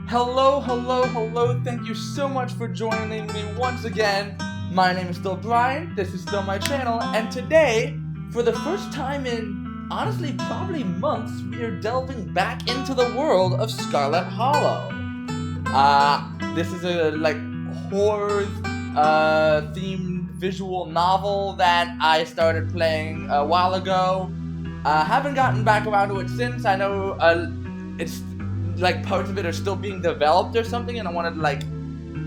Hello, hello, hello. Thank you so much for joining me once again. My name is still Brian, this is still my channel, and today, for the first time in, honestly, probably months, we are delving back into the world of Scarlet Hollow. This is a, horror, themed visual novel that I started playing a while ago. Haven't gotten back around to it since. I know, it's parts of it are still being developed or something, and I wanted to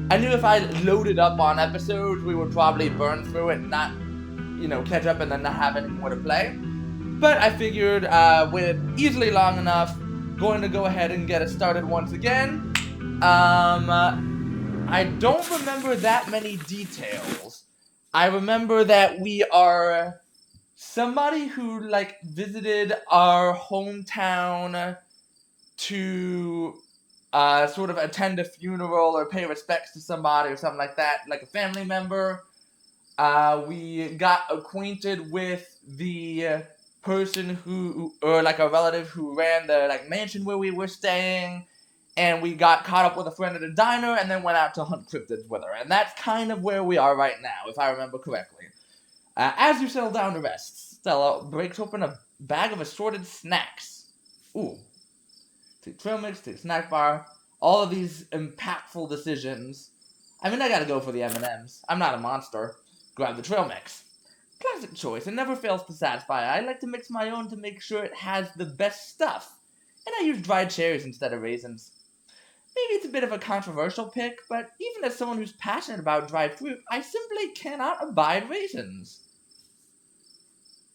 I knew if I loaded up on episodes, we would probably burn through it and not, catch up and then not have any more to play. But I figured, waited easily long enough, going to go ahead and get it started once again. I don't remember that many details. I remember that we are somebody who, visited our hometown to sort of attend a funeral or pay respects to somebody or something like that, like a family member. We got acquainted with the person or a relative who ran the mansion where we were staying, and we got caught up with a friend at a diner, and then went out to hunt cryptids with her. And that's kind of where we are right now, if I remember correctly. As you settle down to rest, Stella breaks open a bag of assorted snacks. Ooh. Take trail mix, take snack bar, all of these impactful decisions. I mean, I gotta go for the M&Ms. I'm not a monster. Grab the trail mix. Classic choice, it never fails to satisfy. I like to mix my own to make sure it has the best stuff. And I use dried cherries instead of raisins. Maybe it's a bit of a controversial pick, but even as someone who's passionate about dried fruit, I simply cannot abide raisins.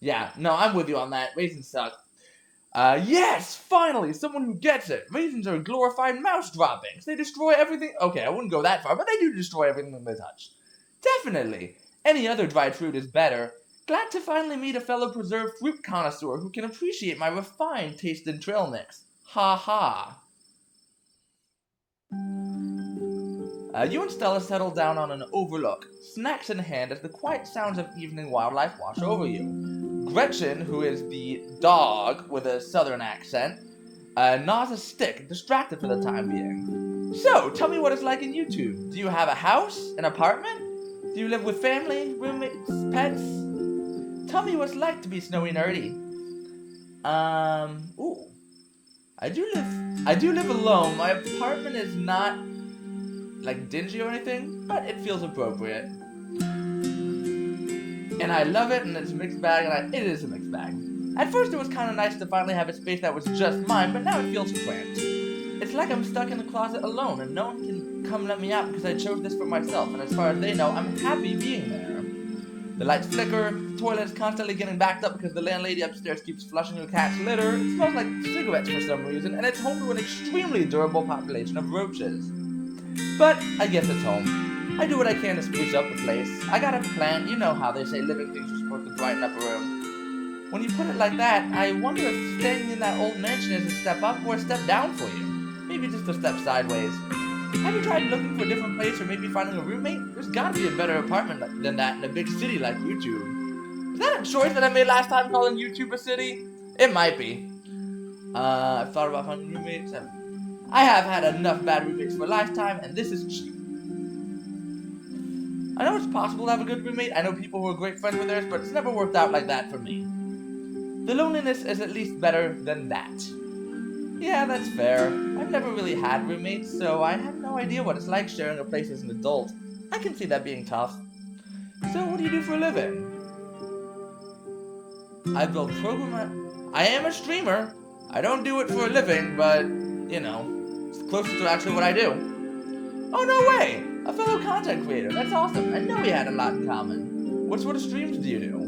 Yeah, no, I'm with you on that. Raisins suck. Yes! Finally! Someone who gets it! Raisins are glorified mouse droppings. They destroy everything. Okay, I wouldn't go that far, but they do destroy everything they touch. Definitely! Any other dried fruit is better. Glad to finally meet a fellow preserved fruit connoisseur who can appreciate my refined taste in trail mix. Ha ha. You and Stella settle down on an overlook, snacks in hand as the quiet sounds of evening wildlife wash over you. Gretchen, who is the dog with a southern accent, gnaws a stick, distracted for the time being. So, tell me what it's like in YouTube. Do you have a house? An apartment? Do you live with family, roommates, pets? Tell me what it's like to be snowy nerdy. Ooh. I do live alone. My apartment is not dingy or anything, but it feels appropriate. And I love it, and it's a mixed bag, and it is a mixed bag. At first it was kind of nice to finally have a space that was just mine, but now it feels cramped. It's like I'm stuck in the closet alone, and no one can come let me out because I chose this for myself, and as far as they know, I'm happy being there. The lights flicker, the toilet is constantly getting backed up because the landlady upstairs keeps flushing her cat's litter, it smells like cigarettes for some reason, and it's home to an extremely durable population of roaches. But I guess it's home. I do what I can to spruce up the place. I got a plant, you know how they say living things are supposed to brighten up a room. When you put it like that, I wonder if staying in that old mansion is a step up or a step down for you. Maybe just a step sideways. Have you tried looking for a different place or maybe finding a roommate? There's gotta be a better apartment than that in a big city like YouTube. Is that a choice that I made last time calling YouTube a city? It might be. I've thought about finding roommates. I have had enough bad roommates for a lifetime, and this is cheap. I know it's possible to have a good roommate. I know people who are great friends with theirs, but it's never worked out like that for me. The loneliness is at least better than that. Yeah, that's fair. I've never really had roommates, so I have no idea what it's like sharing a place as an adult. I can see that being tough. So, what do you do for a living? I build I am a streamer. I don't do it for a living, but, it's closest to actually what I do. Oh, no way! A fellow content creator. That's awesome. I know we had a lot in common. What sort of streams do you do?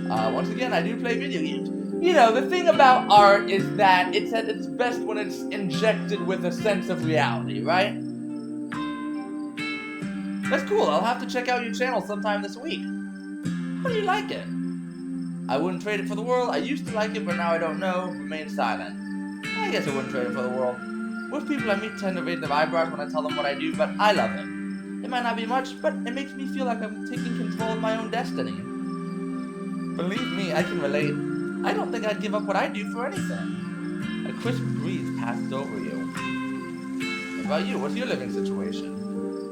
Once again, I do play video games. You know, the thing about art is that it's at its best when it's injected with a sense of reality, right? That's cool. I'll have to check out your channel sometime this week. How do you like it? I wouldn't trade it for the world. I used to like it, but now I don't know. Remain silent. I guess I wouldn't trade it for the world. Most people I meet tend to raise their eyebrows when I tell them what I do, but I love it. It might not be much, but it makes me feel like I'm taking control of my own destiny. Believe me, I can relate. I don't think I'd give up what I do for anything. A crisp breeze passes over you. about you? What's your living situation?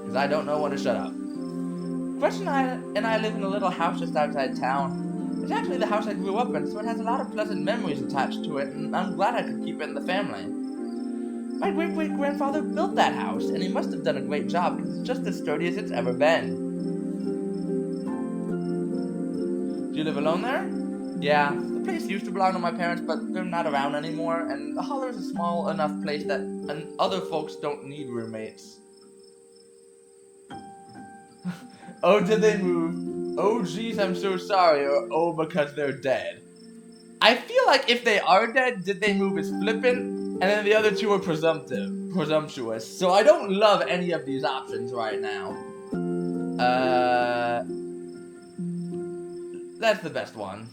Because I don't know when to shut up. Gretchen and I live in a little house just outside town. It's actually the house I grew up in, so it has a lot of pleasant memories attached to it, and I'm glad I could keep it in the family. My great-great-grandfather built that house, and he must have done a great job, because it's just as sturdy as it's ever been. Do you live alone there? Yeah, the place used to belong to my parents, but they're not around anymore, and the holler is a small enough place that other folks don't need roommates. Oh, did they move? Oh, geez, I'm so sorry, or oh, because they're dead. I feel like if they are dead, did they move is flippant, and then the other two are presumptuous. So I don't love any of these options right now. That's the best one.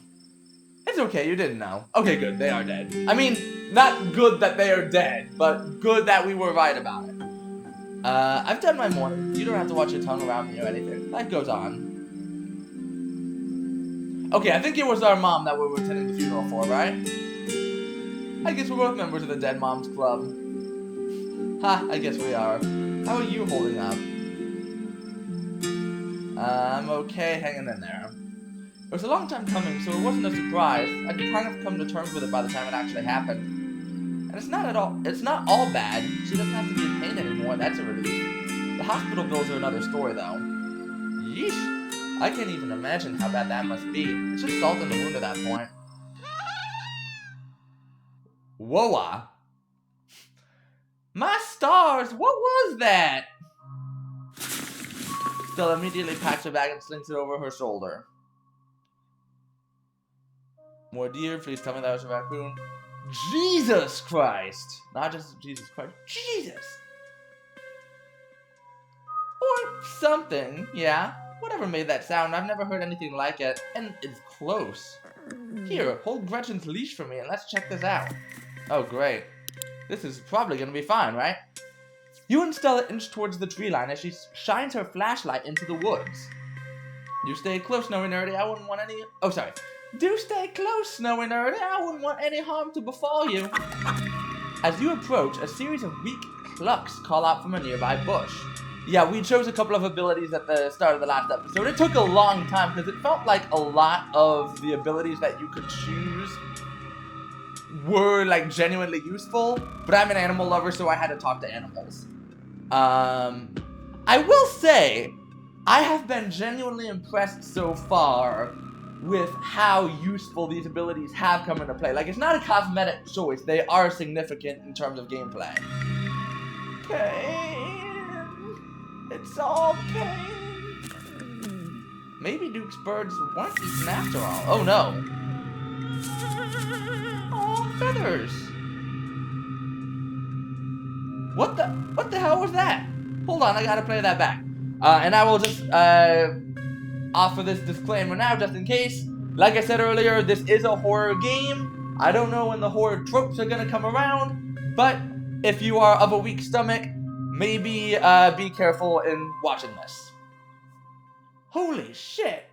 It's okay, you didn't know. Okay, good, they are dead. I mean, not good that they are dead, but good that we were right about it. I've done my morning. You don't have to watch your tongue around me or anything. Life goes on. Okay, I think it was our mom that we were attending the funeral for, right? I guess we're both members of the Dead Moms Club. Ha, I guess we are. How are you holding up? I'm okay hanging in there. It was a long time coming, so it wasn't a surprise. I'd kind of come to terms with it by the time it actually happened. And it's not all bad. She doesn't have to be in pain anymore, that's a relief. The hospital bills are another story, though. Yeesh. I can't even imagine how bad that must be. It's just salt in the wound at that point. Whoa-ah. My stars, what was that? Stella immediately packs her bag and slings it over her shoulder. More deer, please tell me that was a raccoon. Jesus Christ! Not just Jesus Christ, Jesus! Or something, yeah. Whatever made that sound, I've never heard anything like it, and it's close. Here, hold Gretchen's leash for me and let's check this out. Oh, great. This is probably gonna be fine, right? You and Stella inch towards the tree line as she shines her flashlight into the woods. You stay close, Snowy Nerdy, I wouldn't want any... Oh, sorry. Do stay close, Snowy Nerdy, I wouldn't want any harm to befall you. As you approach, a series of weak clucks call out from a nearby bush. Yeah, we chose a couple of abilities at the start of the last episode. It took a long time because it felt like a lot of the abilities that you could choose were like genuinely useful, but I'm an animal lover, so I had to talk to animals. I will say, I have been genuinely impressed so far with how useful these abilities have come into play. Like, it's not a cosmetic choice, they are significant in terms of gameplay. Pain. It's all pain. Maybe Duke's birds weren't eaten after all. Oh no. Oh, feathers. What the hell was that? Hold on, I gotta play that back. And I will just offer this disclaimer now, just in case. Like I said earlier, this is a horror game. I don't know when the horror tropes are gonna come around, but if you are of a weak stomach, maybe be careful in watching this. Holy shit!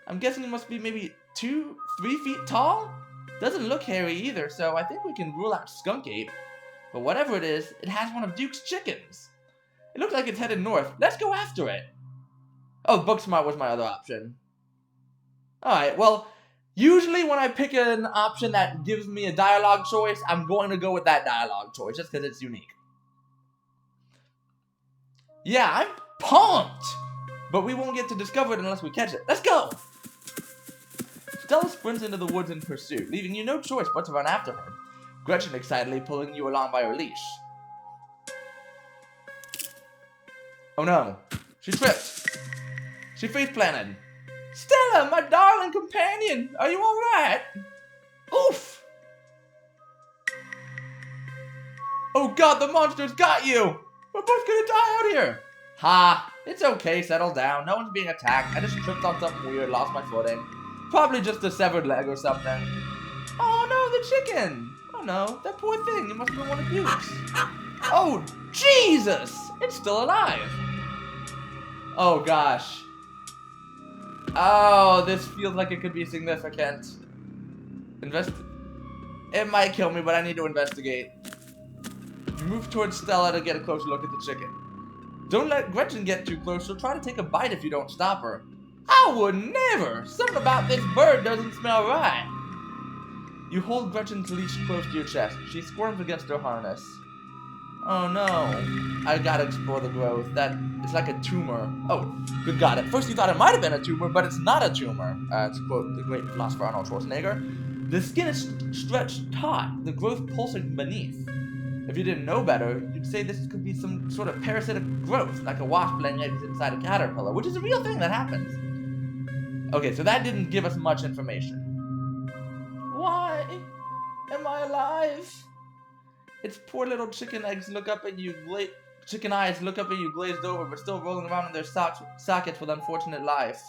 I'm guessing it must be maybe 2-3 feet tall? Doesn't look hairy either, so I think we can rule out skunk ape. But whatever it is, it has one of Duke's chickens. It looks like it's headed north. Let's go after it. Oh, Booksmart was my other option. Alright, well, usually when I pick an option that gives me a dialogue choice, I'm going to go with that dialogue choice, just because it's unique. Yeah, I'm pumped! But we won't get to discover it unless we catch it. Let's go! Stella sprints into the woods in pursuit, leaving you no choice but to run after her. Gretchen excitedly pulling you along by her leash. Oh no. She tripped. She face-planted. Stella, my darling companion! Are you alright? Oof! Oh god, the monster's got you! We're both gonna die out here! Ha! It's okay, settle down. No one's being attacked. I just tripped on something weird, lost my footing. Probably just a severed leg or something. Oh no, the chicken! Oh no, that poor thing. It must have been one of Duke's. Oh, Jesus! It's still alive. Oh gosh. Oh, this feels like it could be significant. It might kill me, but I need to investigate. You move towards Stella to get a closer look at the chicken. Don't let Gretchen get too close. She'll try to take a bite if you don't stop her. I would never! Something about this bird doesn't smell right. You hold Gretchen's leash close to your chest. She squirms against her harness. Oh no. I gotta explore the growth. It's like a tumor. Oh, good God. At first you thought it might have been a tumor, but it's not a tumor. To quote the great philosopher Arnold Schwarzenegger. The skin is stretched taut, the growth pulsing beneath. If you didn't know better, you'd say this could be some sort of parasitic growth, like a wasp laying eggs inside a caterpillar, which is a real thing that happens. Okay, so that didn't give us much information. Why am I alive? Its poor little chicken eyes look up at you glazed over, but still rolling around in their sockets with unfortunate life.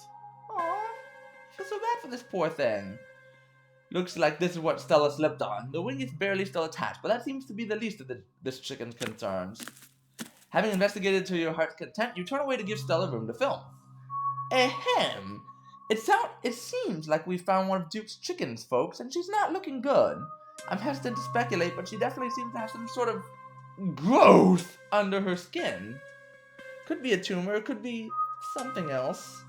Aww, I feel so bad for this poor thing. Looks like this is what Stella slipped on. The wing is barely still attached, but that seems to be the least of this chicken's concerns. Having investigated to your heart's content, you turn away to give Stella room to film. Ahem. It seems like we found one of Duke's chickens, folks, and she's not looking good. I'm hesitant to speculate, but she definitely seems to have some sort of growth under her skin. Could be a tumor, could be something else.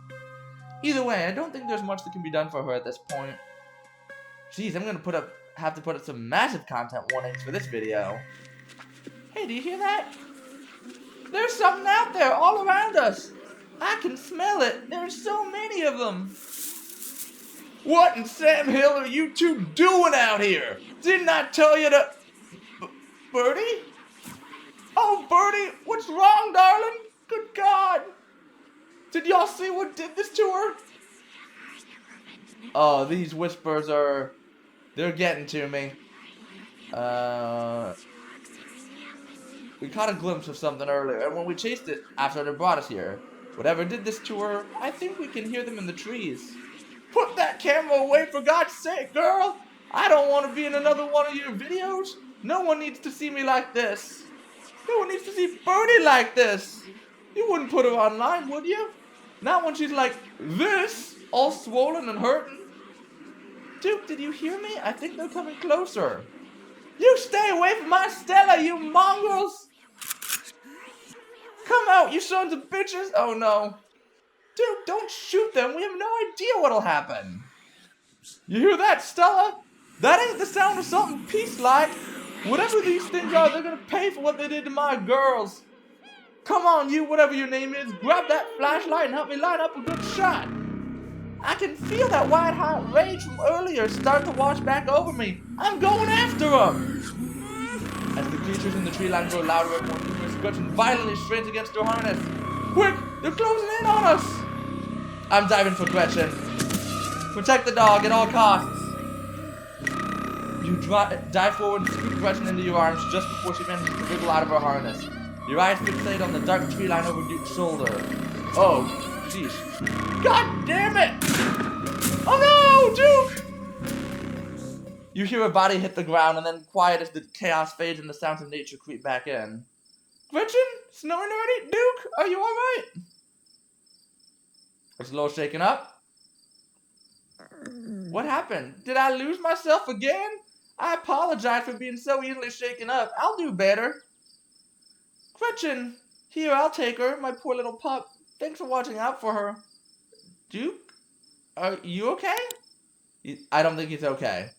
Either way, I don't think there's much that can be done for her at this point. Jeez, I'm gonna have to put up some massive content warnings for this video. Hey, do you hear that? There's something out there all around us. I can smell it. There's so many of them. What in Sam Hill are you two doing out here? Didn't I tell you to... Birdie? Oh, Birdie, what's wrong, darling? Good God. Did y'all see what did this to her? Oh, these whispers are... They're getting to me. We caught a glimpse of something earlier, and when we chased it after they brought us here, whatever did this to her, I think we can hear them in the trees. Put that camera away, for God's sake, girl! I don't want to be in another one of your videos. No one needs to see me like this. No one needs to see Birdie like this. You wouldn't put her online, would you? Not when she's like this, all swollen and hurting. Duke, did you hear me? I think they're coming closer. You stay away from my Stella, you mongrels! Come out, you sons of bitches! Oh no. Duke, don't shoot them. We have no idea what'll happen. You hear that, Stella? That ain't the sound of something peace-like. Whatever these things are, they're gonna pay for what they did to my girls. Come on, you, whatever your name is, grab that flashlight and help me line up a good shot. I can feel that white-hot rage from earlier start to wash back over me. I'm going after them. As the creatures in the tree line grow louder and more numerous, Gretchen violently strains against her harness. Quick, they're closing in on us. I'm diving for Gretchen. Protect the dog at all costs. You dive forward and scoop Gretchen into your arms just before she manages to wriggle out of her harness. Your eyes fixate on the dark tree line over Duke's shoulder. Oh, jeez. God damn it! Oh no, Duke! You hear her body hit the ground and then quiet as the chaos fades and the sounds of nature creep back in. Gretchen? Snowy Nerdy? Duke? Are you alright? It's a little shaken up. What happened? Did I lose myself again? I apologize for being so easily shaken up. I'll do better. Gretchen, here, I'll take her, my poor little pup. Thanks for watching out for her. Duke? Are you okay? I don't think he's okay.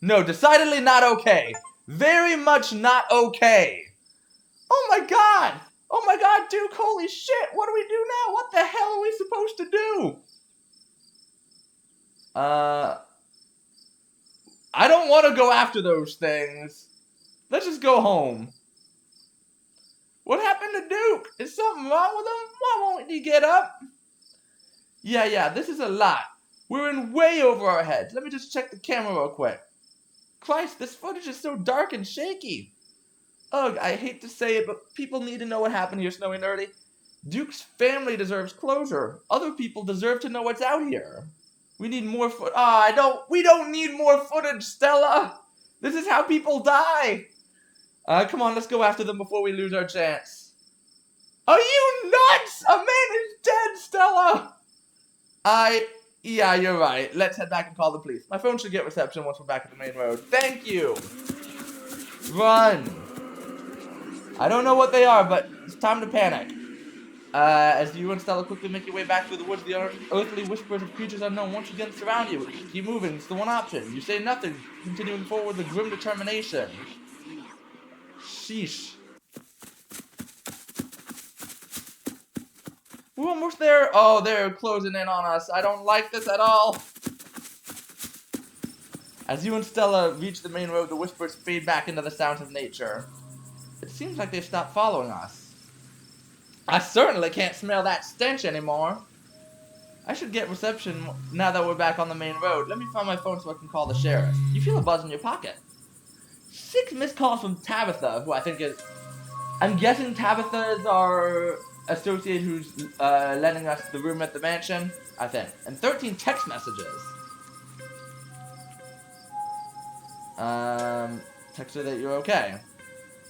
No, decidedly not okay. Very much not okay. Oh my god! Oh my god, Duke, holy shit! What do we do now? What the hell are we supposed to do? I don't want to go after those things. Let's just go home. What happened to Duke? Is something wrong with him? Why won't he get up? Yeah, this is a lot. We're in way over our heads. Let me just check the camera real quick. Christ, this footage is so dark and shaky. Ugh, I hate to say it, but people need to know what happened here, Snowy Nerdy. Duke's family deserves closure. Other people deserve to know what's out here. We need more we don't need more footage, Stella. This is how people die. Come on, let's go after them before we lose our chance. Are you nuts? A man is dead, Stella. Yeah, you're right. Let's head back and call the police. My phone should get reception once we're back at the main road. Thank you. Run. I don't know what they are, but it's time to panic. As you and Stella quickly make your way back through the woods, the earthly whispers of creatures unknown once again surround you. Keep moving, it's the one option. You say nothing, continuing forward with grim determination. Sheesh. We're almost there. Oh, they're closing in on us. I don't like this at all. As you and Stella reach the main road, the whispers fade back into the sounds of nature. It seems like they've stopped following us. I certainly can't smell that stench anymore. I should get reception now that we're back on the main road. Let me find my phone so I can call the sheriff. You feel a buzz in your pocket. 6 missed calls from Tabitha, who I think is... I'm guessing Tabitha is our associate who's lending us the room at the mansion, I think. And 13 text messages. Text her that you're okay.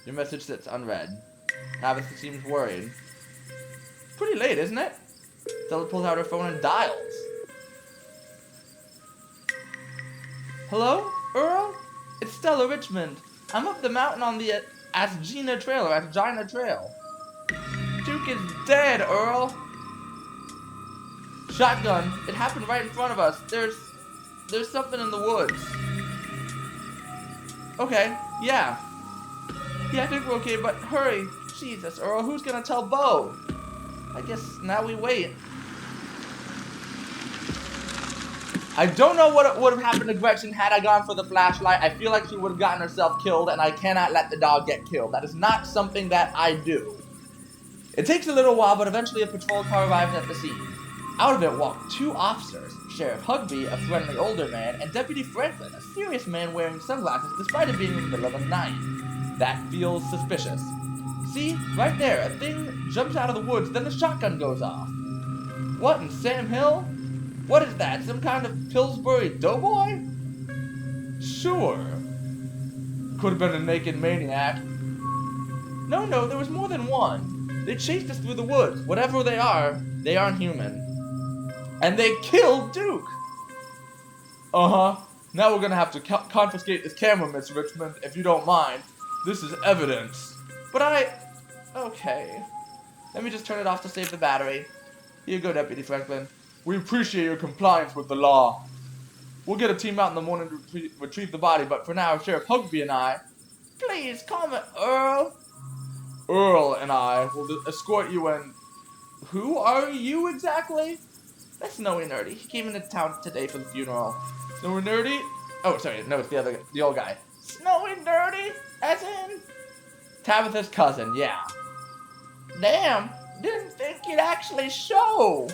Your message sits unread. Tabitha seems worried. Pretty late, isn't it? Stella pulls out her phone and dials. Hello, Earl? It's Stella Richmond. I'm up the mountain on the Asgina Trail. Duke is dead, Earl. Shotgun. It happened right in front of us. There's something in the woods. Okay, yeah. Yeah, I think we're okay, but hurry. Jesus, Earl, who's gonna tell Bo? I guess now we wait. I don't know what would have happened to Gretchen had I gone for the flashlight. I feel like she would have gotten herself killed, and I cannot let the dog get killed. That is not something that I do. It takes a little while, but eventually a patrol car arrives at the scene. Out of it walk 2 officers, Sheriff Hugby, a friendly older man, and Deputy Franklin, a serious man wearing sunglasses despite it being in the middle of the night. That feels suspicious. See, right there, a thing jumps out of the woods, then the shotgun goes off. What in Sam Hill? What is that, some kind of Pillsbury doughboy? Sure. Could have been a naked maniac. No, there was more than one. They chased us through the woods. Whatever they aren't human. And they killed Duke! Uh-huh. Now we're gonna have to confiscate this camera, Miss Richmond, if you don't mind. This is evidence. But okay. Let me just turn it off to save the battery. Here you go, Deputy Franklin. We appreciate your compliance with the law. We'll get a team out in the morning to retrieve the body, but for now, Sheriff Hugby and I... Please, call me Earl. Earl and I will escort you and... Who are you exactly? That's Snowy Nerdy. He came into town today for the funeral. Snowy Nerdy? Oh, sorry, no, it's the old guy. Snowy Nerdy? As in? Tabitha's cousin, yeah. Damn, didn't think you'd actually show.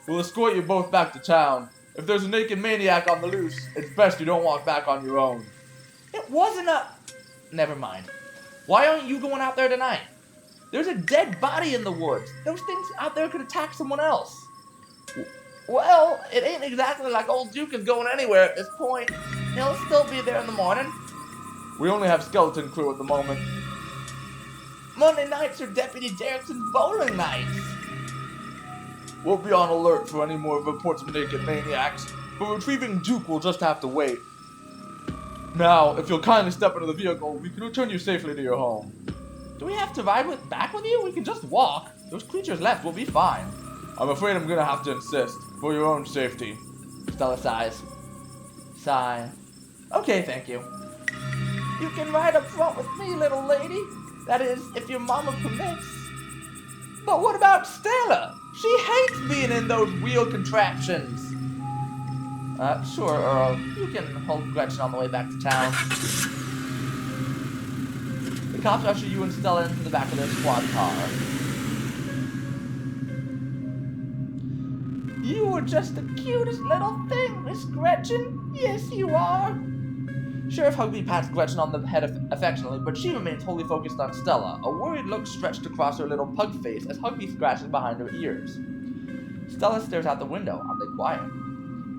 We'll escort you both back to town. If there's a naked maniac on the loose, it's best you don't walk back on your own. It wasn't a... Never mind. Why aren't you going out there tonight? There's a dead body in the woods. Those things out there could attack someone else. Well, it ain't exactly like old Duke is going anywhere at this point. He'll still be there in the morning. We only have skeleton crew at the moment. Monday nights are Deputy Derrickson's bowling nights. We'll be on alert for any more reports of naked maniacs, but retrieving Duke will just have to wait. Now, if you'll kindly step into the vehicle, we can return you safely to your home. Do we have to ride back with you? We can just walk. Those creatures left will be fine. I'm afraid I'm gonna have to insist, for your own safety. Stella sighs. Sigh. Okay, thank you. You can ride up front with me, little lady. That is, if your mama permits. But what about Stella? She hates being in those wheel contraptions. Sure, Earl. You can hold Gretchen on the way back to town. The cops usher you and Stella into the back of their squad car. You are just the cutest little thing, Miss Gretchen. Yes, you are. Sheriff Hugby pats Gretchen on the head affectionately, but she remains wholly focused on Stella, a worried look stretched across her little pug face as Hugby scratches behind her ears. Stella stares out the window, oddly quiet.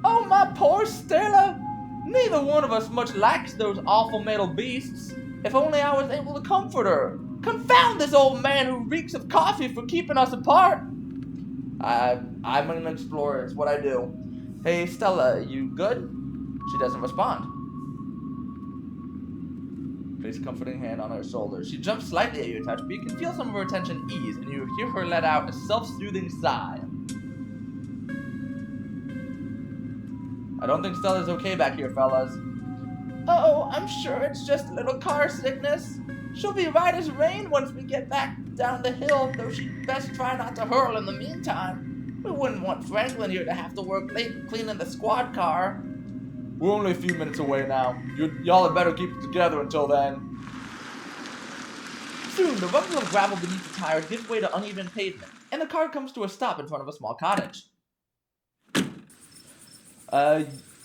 Oh, my poor Stella! Neither one of us much likes those awful metal beasts. If only I was able to comfort her. Confound this old man who reeks of coffee for keeping us apart. I'm an explorer, it's what I do. Hey, Stella, you good? She doesn't respond. Place a comforting hand on her shoulder. She jumps slightly at your touch, but you can feel some of her tension ease, and you hear her let out a self-soothing sigh. I don't think Stella's okay back here, fellas. Oh, I'm sure it's just a little car sickness. She'll be right as rain once we get back down the hill, though she'd best try not to hurl in the meantime. We wouldn't want Franklin here to have to work late cleaning the squad car. We're only a few minutes away now. Y'all had better keep it together until then. Soon, the rumble of gravel beneath the tires gives way to uneven pavement, and the car comes to a stop in front of a small cottage.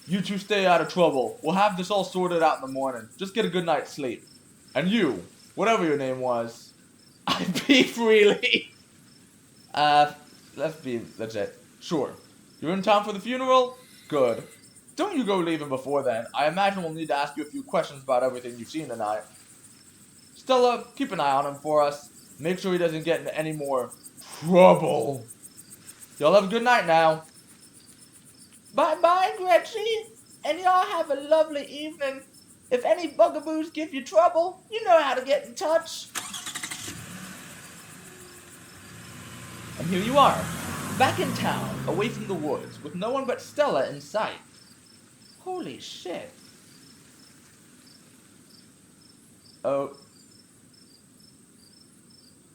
You two stay out of trouble. We'll have this all sorted out in the morning. Just get a good night's sleep. And you, whatever your name was, I pee freely. Let's be legit. Sure. You're in town for the funeral? Good. Don't you go leaving before then. I imagine we'll need to ask you a few questions about everything you've seen tonight. Stella, keep an eye on him for us. Make sure he doesn't get into any more trouble. Y'all have a good night now. Bye-bye, Gretchen. And y'all have a lovely evening. If any bugaboos give you trouble, you know how to get in touch. And here you are, back in town, away from the woods, with no one but Stella in sight. Holy shit. Oh.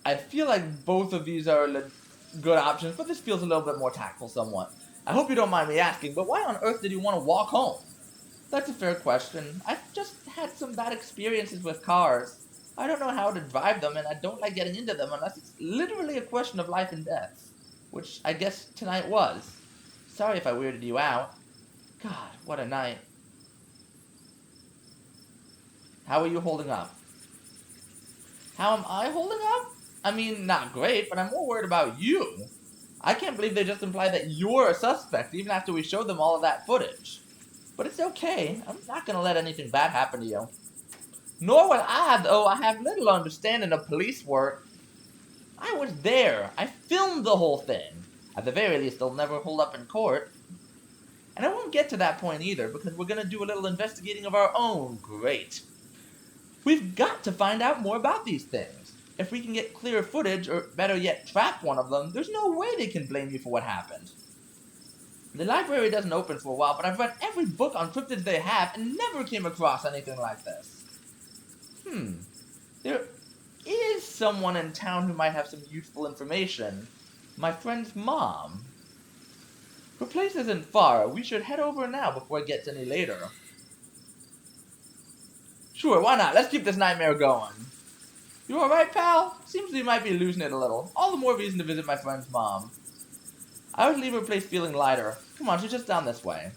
I feel like both of these are good options, but this feels a little bit more tactful somewhat. I hope you don't mind me asking, but why on earth did you want to walk home? That's a fair question. I've just had some bad experiences with cars. I don't know how to drive them, and I don't like getting into them unless it's literally a question of life and death. Which I guess tonight was. Sorry if I weirded you out. God, what a night. How are you holding up? How am I holding up? I mean, not great, but I'm more worried about you. I can't believe they just implied that you're a suspect, even after we showed them all of that footage. But it's okay. I'm not gonna let anything bad happen to you. Nor will I, though I have little understanding of police work. I was there. I filmed the whole thing. At the very least, they'll never hold up in court. And I won't get to that point either, because we're gonna do a little investigating of our own. Great. We've got to find out more about these things. If we can get clear footage, or better yet, trap one of them, there's no way they can blame you for what happened. The library doesn't open for a while, but I've read every book on cryptids they have and never came across anything like this. There is someone in town who might have some useful information. My friend's mom. Her place isn't far. We should head over now before it gets any later. Sure, why not? Let's keep this nightmare going. You alright, pal? Seems you might be losing it a little. All the more reason to visit my friend's mom. I would leave her place feeling lighter. Come on, she's just down this way.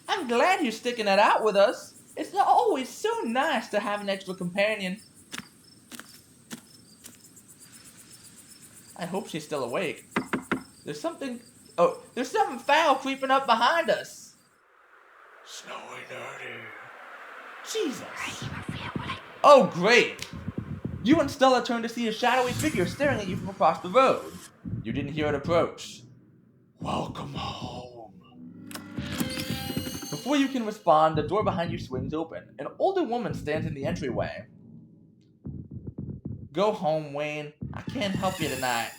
I'm glad you're sticking it out with us. It's always so nice to have an extra companion. I hope she's still awake. There's something foul creeping up behind us. Snowy Nerdy. Jesus. Oh, great. You and Stella turned to see a shadowy figure staring at you from across the road. You didn't hear it approach. Welcome home. Before you can respond, the door behind you swings open. An older woman stands in the entryway. Go home, Wayne. I can't help you tonight.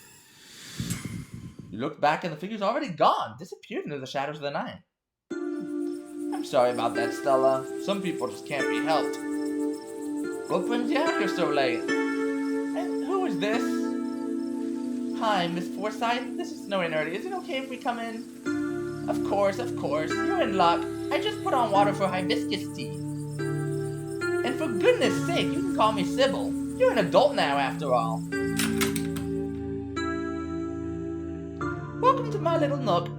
You look back and the figure's already gone, disappeared into the shadows of the night. I'm sorry about that, Stella. Some people just can't be helped. What brings you out here so late? And who is this? Hi, Miss Forsyth. This is Snowy Nerdy. Is it okay if we come in? Of course. You're in luck. I just put on water for hibiscus tea. And for goodness sake, you can call me Sybil. You're an adult now, after all. Welcome to my little nook.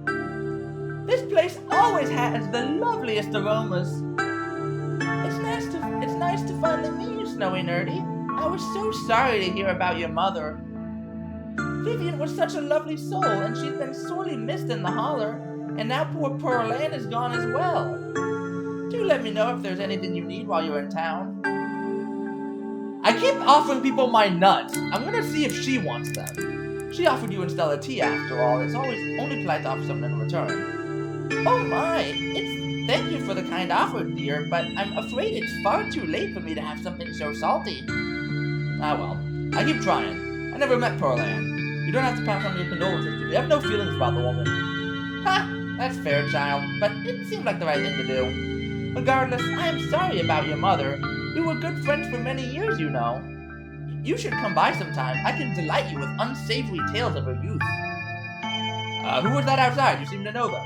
This place always has the loveliest aromas. It's nice to finally meet you, Snowy Nerdy. I was so sorry to hear about your mother. Vivian was such a lovely soul, and she's been sorely missed in the holler. And now poor Pearl Ann is gone as well. Do let me know if there's anything you need while you're in town. I keep offering people my nuts. I'm gonna see if she wants them. She offered you and Stella tea after all. It's always only polite to offer something in return. Oh my, it's Thank you for the kind offer, dear, but I'm afraid it's far too late for me to have something so salty. Ah well, I keep trying. I never met Pearl Ann. You don't have to pass on your condolences to me. I have no feelings about the woman. Ha! That's fair, child, but it seemed like the right thing to do. Regardless, I am sorry about your mother. We were good friends for many years, you know. You should come by sometime. I can delight you with unsavory tales of her youth. Who was that outside? You seem to know them.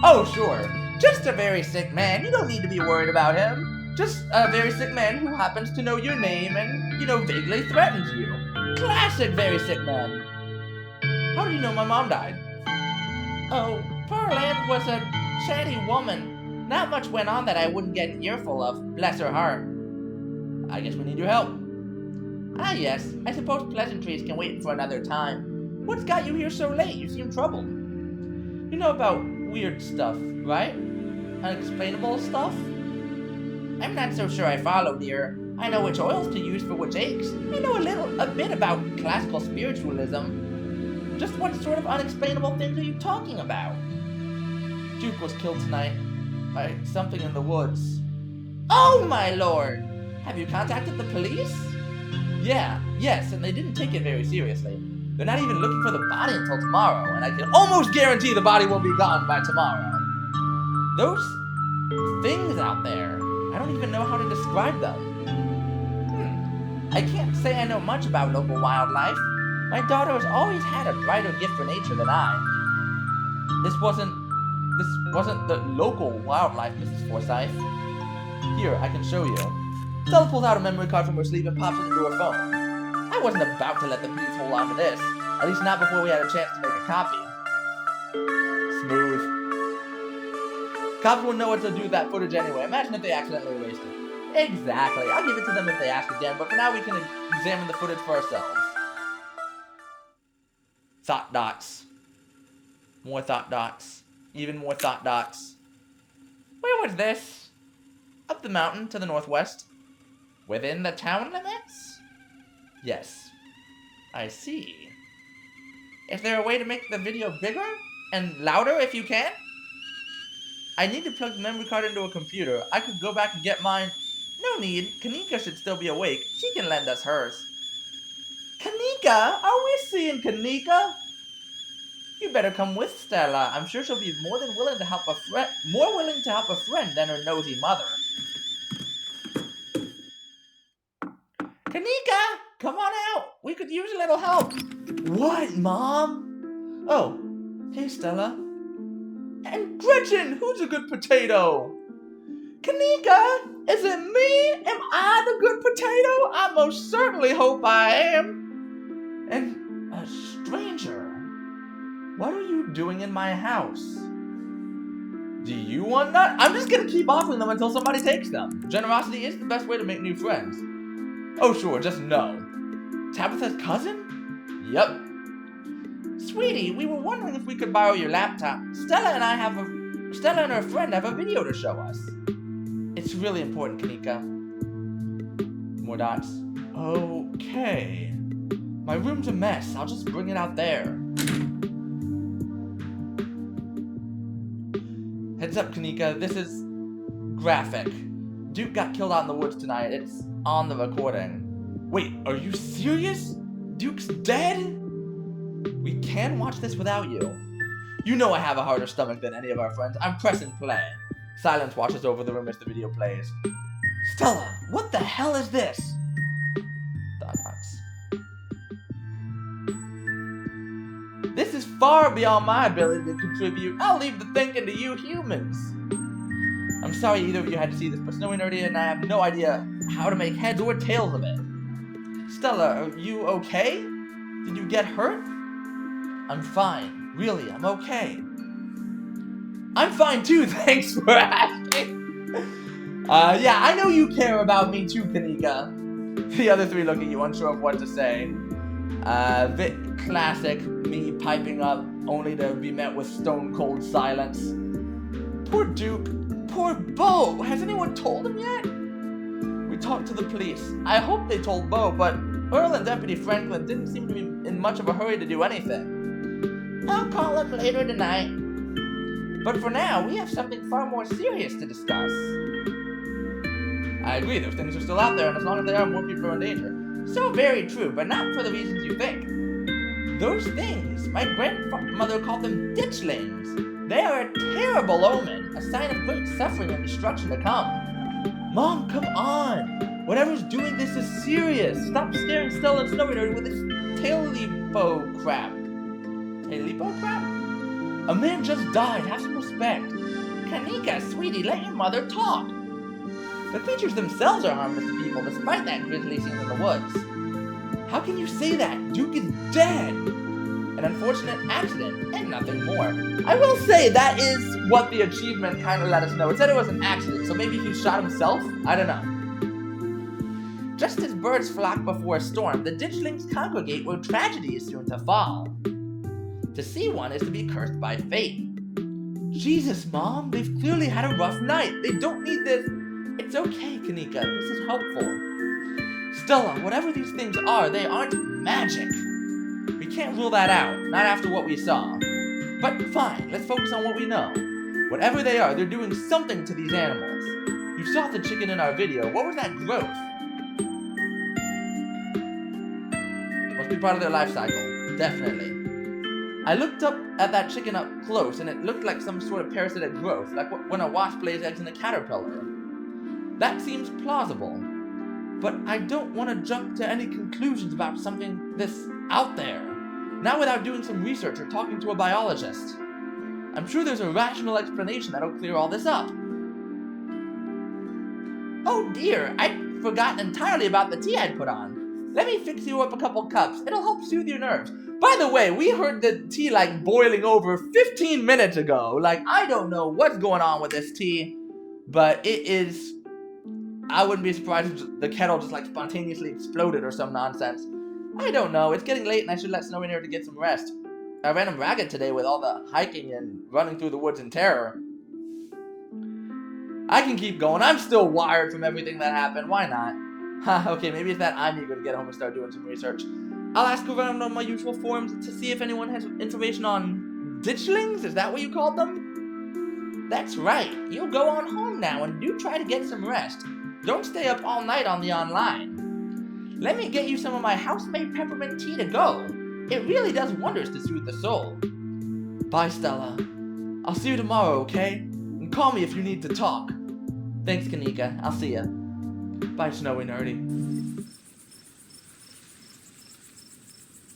Oh, sure. Just a very sick man. You don't need to be worried about him. Just a very sick man who happens to know your name and, vaguely threatens you. Classic very sick man. How do you know my mom died? Oh, Pearl Ann was a chatty woman. Not much went on that I wouldn't get an earful of, bless her heart. I guess we need your help. Ah, yes. I suppose pleasantries can wait for another time. What's got you here so late? You seem troubled. You know about weird stuff, right? Unexplainable stuff? I'm not so sure I follow, dear. I know which oils to use for which aches. I know a bit about classical spiritualism. Just what sort of unexplainable things are you talking about? Duke was killed tonight by something in the woods. Oh, my lord! Have you contacted the police? Yes, and they didn't take it very seriously. They're not even looking for the body until tomorrow, and I can almost guarantee the body will be gone by tomorrow. Those things out there, I don't even know how to describe them. I can't say I know much about local wildlife. My daughter has always had a brighter gift for nature than I. This wasn't the local wildlife, Mrs. Forsyth. Here, I can show you. Stella pulls out a memory card from her sleeve and pops it into her phone. I wasn't about to let the police hold on to this. At least not before we had a chance to make a copy. Smooth. Cops wouldn't know what to do with that footage anyway. Imagine if they accidentally erased it. Exactly. I'll give it to them if they ask again, but for now we can examine the footage for ourselves. Thought dots. More thought dots. Even more thought dots. Where was this? Up the mountain to the northwest. Within the town limits? Yes. I see. Is there a way to make the video bigger and louder if you can? I need to plug the memory card into a computer. I could go back and get mine. No need. Kanika should still be awake. She can lend us hers. Kanika? Are we seeing Kanika? You better come with Stella. I'm sure she'll be more willing to help a friend than her nosy mother. Kanika, come on out. We could use a little help. What, Mom? Oh, hey, Stella. And Gretchen, who's a good potato? Kanika, is it me? Am I the good potato? I most certainly hope I am. And a stranger. What are you doing in my house? Do you want that? I'm just gonna keep offering them until somebody takes them. Generosity is the best way to make new friends. Oh sure, just no. Tabitha's cousin? Yep. Sweetie, we were wondering if we could borrow your laptop. Stella and her friend have a video to show us. It's really important, Kanika. More dots. Okay. My room's a mess. I'll just bring it out there. Heads up, Kanika. This is graphic. Duke got killed out in the woods tonight. It's on the recording. Wait, are you serious? Duke's dead? We can watch this without you. You know I have a harder stomach than any of our friends. I'm pressing play. Silence washes over the room as the video plays. Stella, what the hell is this? Dots. This is far beyond my ability to contribute. I'll leave the thinking to you humans. I'm sorry either of you had to see this, but Snowy Nerdy and I have no idea how to make heads or tails of it. Stella, are you okay? Did you get hurt? I'm fine. Really, I'm okay. I'm fine too, thanks for asking. Yeah, I know you care about me too, Kanika. The other three look at you, unsure of what to say. Classic, me piping up, only to be met with stone-cold silence. Poor Duke. Poor Bo. Has anyone told him yet? We talked to the police. I hope they told Bo, but Earl and Deputy Franklin didn't seem to be in much of a hurry to do anything. I'll call him later tonight. But for now, we have something far more serious to discuss. I agree, those things are still out there, and as long as they are, more people are in danger. So very true, but not for the reasons you think. Those things, my grandmother called them ditchlings. They are a terrible omen, a sign of great suffering and destruction to come. Mom, come on! Whatever's doing this is serious. Stop staring Stella and Snowy Nerdy with this tailipo crap. Tailipo crap? A man just died. Have some respect. Kanika, sweetie, let your mother talk. The creatures themselves are harmless to people, despite that grisly scene in the woods. How can you say that? Duke is dead. An unfortunate accident, and nothing more. I will say that is what the achievement kind of let us know. It said it was an accident, so maybe he shot himself? I don't know. Just as birds flock before a storm, the ditchlings congregate where tragedy is soon to fall. To see one is to be cursed by fate. Jesus, Mom, they've clearly had a rough night. They don't need this. It's okay, Kanika. This is helpful. Stella, whatever these things are, they aren't magic. We can't rule that out, not after what we saw. But fine, let's focus on what we know. Whatever they are, they're doing something to these animals. You saw the chicken in our video. What was that growth? Must be part of their life cycle. Definitely. I looked up at that chicken up close, and it looked like some sort of parasitic growth, like when a wasp lays eggs in a caterpillar. That seems plausible. But I don't want to jump to any conclusions about something this out there. Not without doing some research or talking to a biologist. I'm sure there's a rational explanation that'll clear all this up. Oh dear, I'd forgotten entirely about the tea I'd put on. Let me fix you up a couple cups. It'll help soothe your nerves. By the way, we heard the tea like boiling over 15 minutes ago. Like, I don't know what's going on with this tea, but it is... I wouldn't be surprised if the kettle just like spontaneously exploded or some nonsense. I don't know, it's getting late and I should let Snowy Nerdy get some rest. I ran him ragged today with all the hiking and running through the woods in terror. I can keep going, I'm still wired from everything that happened, why not? Okay, maybe it's that I'm eager to get home and start doing some research. I'll ask around on my usual forums to see if anyone has information on ditchlings, is that what you called them? That's right, you'll go on home now and do try to get some rest. Don't stay up all night on the online. Let me get you some of my house-made peppermint tea to go. It really does wonders to soothe the soul. Bye, Stella. I'll see you tomorrow, okay? And call me if you need to talk. Thanks, Kanika. I'll see ya. Bye, Snowy Nerdy.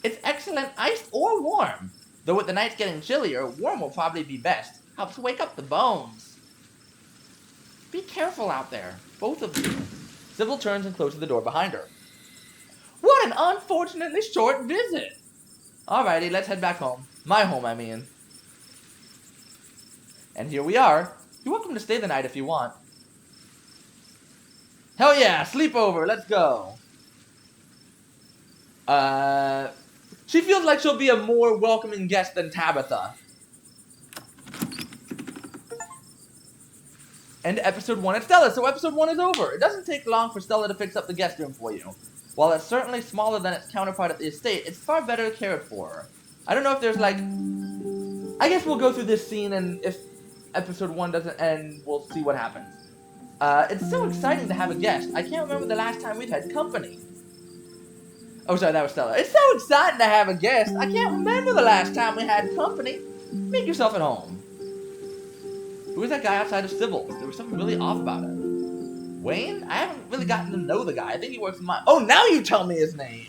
It's excellent iced or warm. Though with the nights getting chillier, warm will probably be best. Helps wake up the bones. Be careful out there. Both of you. Sybil turns and closes the door behind her. What an unfortunately short visit! Alrighty, let's head back home. My home, I mean. And here we are. You're welcome to stay the night if you want. Hell yeah, sleepover, let's go. She feels like she'll be a more welcoming guest than Tabitha. End episode 1 at Stella, so episode 1 is over. It doesn't take long for Stella to fix up the guest room for you. While it's certainly smaller than its counterpart at the estate, it's far better cared for. I don't know if there's like... I guess we'll go through this scene, and if episode 1 doesn't end, we'll see what happens. It's so exciting to have a guest. I can't remember the last time we've had company. Oh, sorry, that was Stella. It's so exciting to have a guest. I can't remember the last time we had company. Make yourself at home. Who is that guy outside of Sybil's? There was something really off about him. Wayne? I haven't really gotten to know the guy. I think he works in my... Oh, now you tell me his name!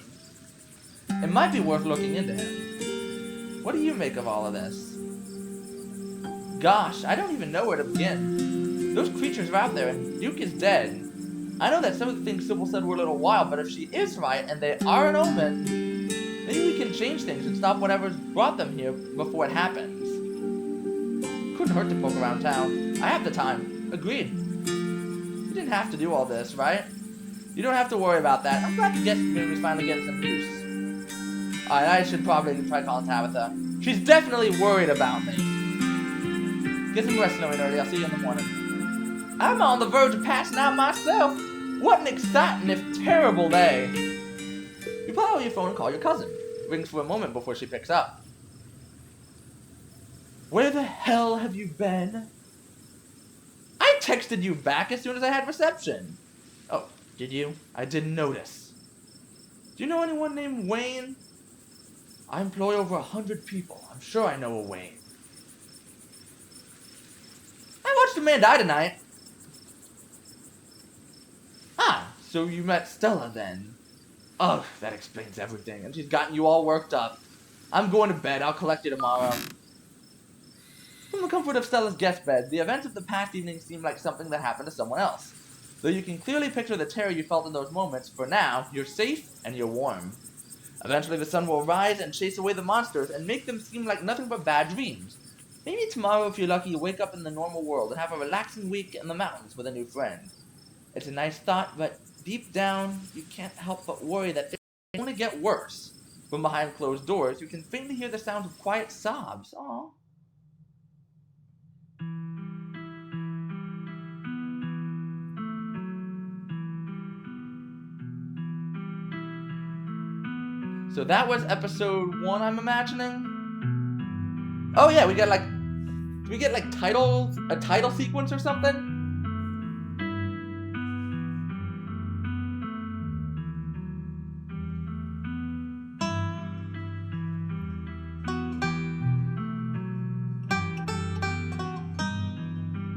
It might be worth looking into him. What do you make of all of this? Gosh, I don't even know where to begin. Those creatures are out there, and Duke is dead. I know that some of the things Sybil said were a little wild, but if she is right, and they are an omen, maybe we can change things and stop whatever's brought them here before it happens. Couldn't hurt to poke around town. I have the time. Agreed. You didn't have to do all this, right? You don't have to worry about that. I'm glad the guest room is finally getting some use. Alright, I should probably try calling Tabitha. She's definitely worried about me. Get some rest, Snowy Nerdy. I'll see you in the morning. I'm on the verge of passing out myself. What an exciting, if terrible day. You pull out your phone and call your cousin. Rings for a moment before she picks up. Where the hell have you been? I texted you back as soon as I had reception. Oh, did you? I didn't notice. Do you know anyone named Wayne? I employ over 100 people. I'm sure I know a Wayne. I watched a man die tonight. Ah, so you met Stella then. Oh, that explains everything. And she's gotten you all worked up. I'm going to bed. I'll collect you tomorrow. From the comfort of Stella's guest bed, the events of the past evening seem like something that happened to someone else. Though you can clearly picture the terror you felt in those moments, for now, you're safe and you're warm. Eventually the sun will rise and chase away the monsters and make them seem like nothing but bad dreams. Maybe tomorrow, if you're lucky, you wake up in the normal world and have a relaxing week in the mountains with a new friend. It's a nice thought, but deep down, you can't help but worry that things only get worse. From behind closed doors, you can faintly hear the sounds of quiet sobs. Aww. So that was episode 1, I'm imagining. Oh yeah, we get like, do we get like a title sequence or something?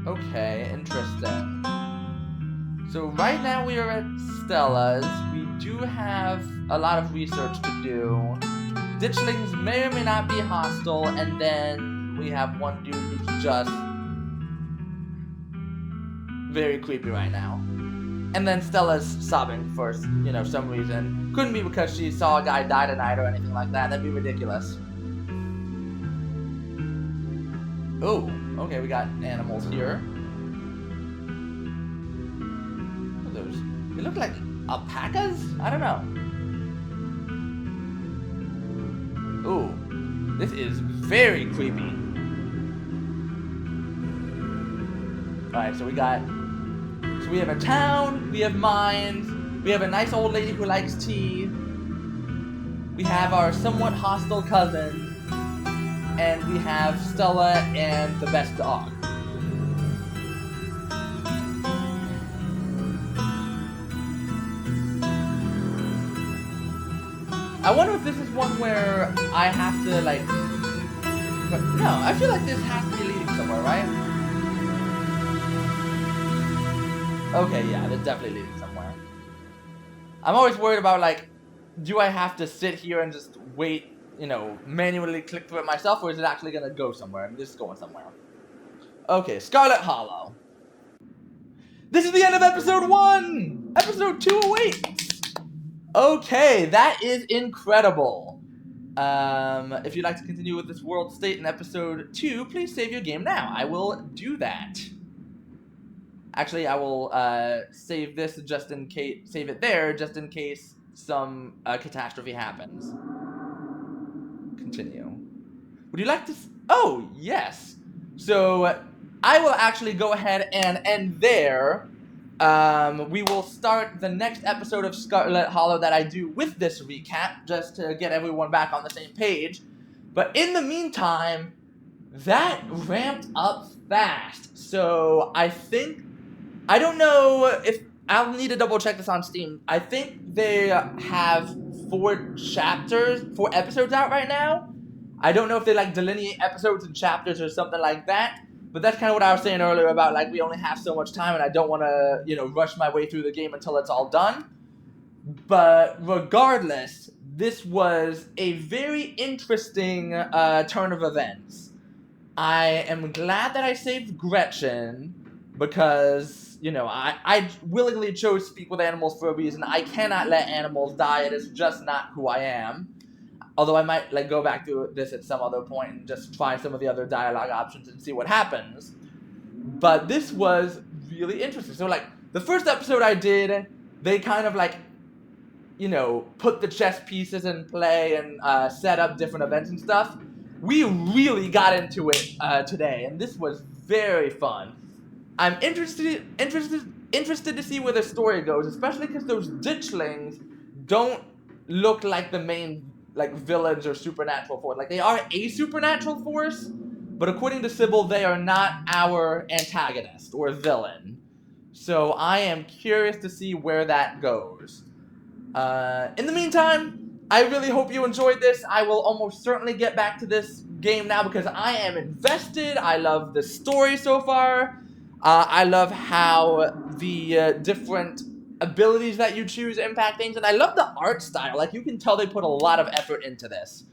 Okay, interesting. So right now we are at Stella's. We do have a lot of research to do. Ditchlings may or may not be hostile, and then we have one dude who's just very creepy right now. And then Stella's sobbing for, some reason. Couldn't be because she saw a guy die tonight or anything like that. That'd be ridiculous. Oh, okay, we got animals here. What are those? They look like alpacas? I don't know. Ooh, this is very creepy. Alright, so we have a town, we have mines, we have a nice old lady who likes tea, we have our somewhat hostile cousin, and we have Stella and the best dog. I wonder if this is one where I have to, no, I feel like this has to be leading somewhere, right? Okay, yeah, that's definitely leading somewhere. I'm always worried about, do I have to sit here and just wait, manually click through it myself, or is it actually gonna go somewhere? And this is going somewhere. Okay, Scarlet Hollow. This is the end of episode 1! Episode 2 awaits! Okay, that is incredible. If you'd like to continue with this world state in episode 2, please save your game now. I will do that. Actually, I will save this just in case, save it there just in case some catastrophe happens. Continue. Would you like to? Oh, yes. So I will actually go ahead and end there. We will start the next episode of Scarlet Hollow that I do with this recap, just to get everyone back on the same page. But in the meantime, that ramped up fast. So I don't know if, I'll need to double check this on Steam. I think they have 4 episodes out right now. I don't know if they delineate episodes and chapters or something like that. But that's kind of what I was saying earlier about, we only have so much time and I don't want to, rush my way through the game until it's all done. But regardless, this was a very interesting turn of events. I am glad that I saved Gretchen because, I willingly chose to speak with animals for a reason. I cannot let animals die. It is just not who I am. Although I might go back to this at some other point and just try some of the other dialogue options and see what happens. But this was really interesting. So the first episode I did, they kind of put the chess pieces in play and set up different events and stuff. We really got into it today, and this was very fun. I'm interested to see where the story goes, especially because those ditchlings don't look like the main villains or supernatural force. They are a supernatural force, but according to Sybil, they are not our antagonist or villain. So I am curious to see where that goes. In the meantime, I really hope you enjoyed this. I will almost certainly get back to this game now because I am invested. I love the story so far. I love how the different abilities that you choose impact things, and I love the art style. Like, you can tell they put a lot of effort into this.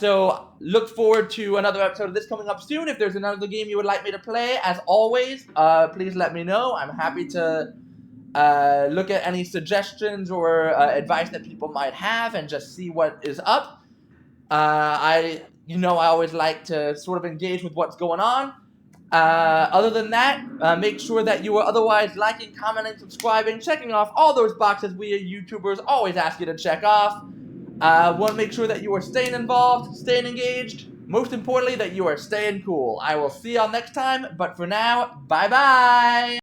So look forward to another episode of this coming up soon. If there's another game you would like me to play, as always, please let me know. I'm happy to look at any suggestions or advice that people might have and just see what is up. I always like to sort of engage with what's going on. Other than that, make sure that you are otherwise liking, commenting, subscribing, checking off all those boxes we YouTubers always ask you to check off. Want to make sure that you are staying involved, staying engaged, most importantly, that you are staying cool. I will see y'all next time, but for now, bye-bye!